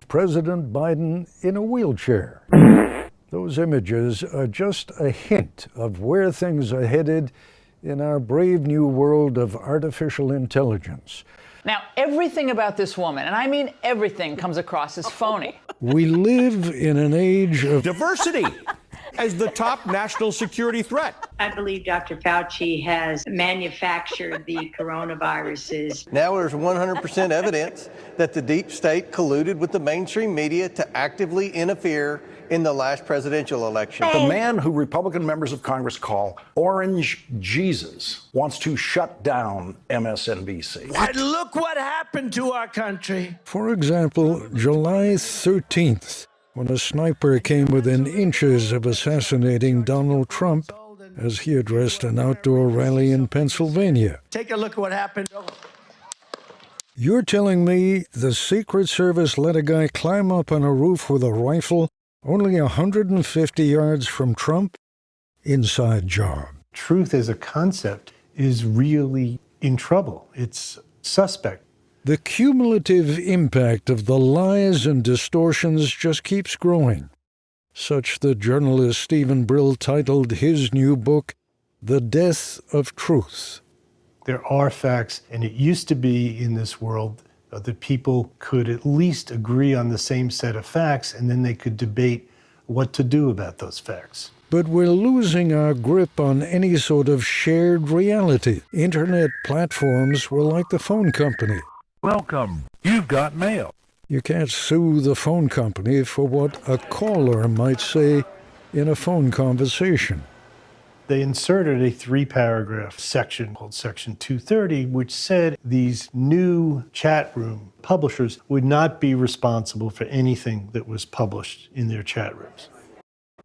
President Biden in a wheelchair. Those images are just a hint of where things are headed in our brave new world of artificial intelligence. Now, everything about this woman, and I mean everything, comes across as phony. We live in an age of diversity as the top national security threat. I believe Dr. Fauci has manufactured the coronaviruses. Now there's 100% evidence that the deep state colluded with the mainstream media to actively interfere in the last presidential election. The man who Republican members of Congress call Orange Jesus wants to shut down MSNBC. And look what happened to our country. For example, July 13th, when a sniper came within inches of assassinating Donald Trump as he addressed an outdoor rally in Pennsylvania. Take a look at what happened. You're telling me the Secret Service let a guy climb up on a roof with a rifle only 150 yards from Trump? Inside job. Truth as a concept is really in trouble. It's suspect. The cumulative impact of the lies and distortions just keeps growing. Such that journalist Stephen Brill titled his new book, The Death of Truth. There are facts, and it used to be in this world that people could at least agree on the same set of facts, and then they could debate what to do about those facts. But we're losing our grip on any sort of shared reality. Internet platforms were like the phone company. Welcome. You've got mail. You can't sue the phone company for what a caller might say in a phone conversation. They inserted a 3-paragraph section called Section 230, which said these new chat room publishers would not be responsible for anything that was published in their chat rooms.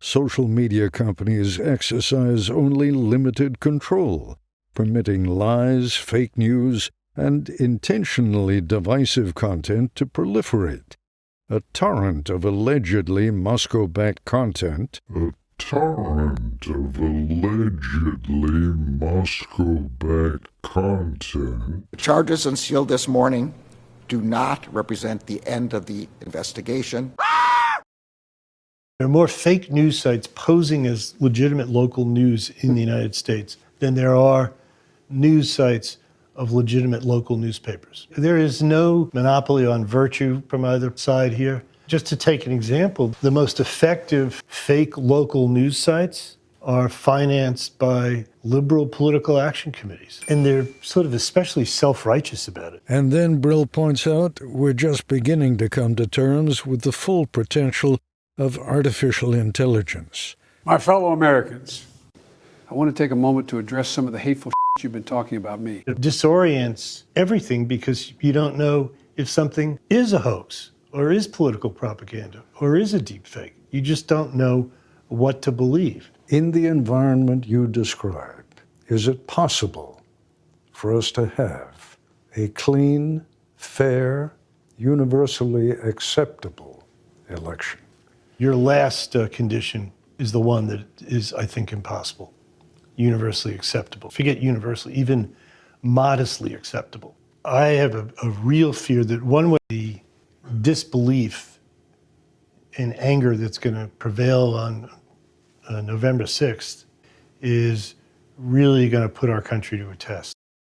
Social media companies exercise only limited control, permitting lies, fake news, and intentionally divisive content to proliferate. A torrent of allegedly Moscow-backed content. A torrent of allegedly Moscow-backed content. The charges unsealed this morning do not represent the end of the investigation. There are more fake news sites posing as legitimate local news in the United States than there are news sites of legitimate local newspapers. There is no monopoly on virtue from either side here. Just to take an example, the most effective fake local news sites are financed by liberal political action committees. And they're sort of especially self-righteous about it. And then Brill points out we're just beginning to come to terms with the full potential of artificial intelligence. My fellow Americans, I want to take a moment to address some of the hateful you've been talking about me. It disorients everything because you don't know if something is a hoax or is political propaganda or is a deep fake. You just don't know what to believe. In the environment you describe, is it possible for us to have a clean, fair, universally acceptable election? Your last condition is the one that is, I think, impossible. Universally acceptable. Forget universally, even modestly acceptable. I have a real fear that one way the disbelief and anger that's going to prevail on November 6th is really going to put our country to a test.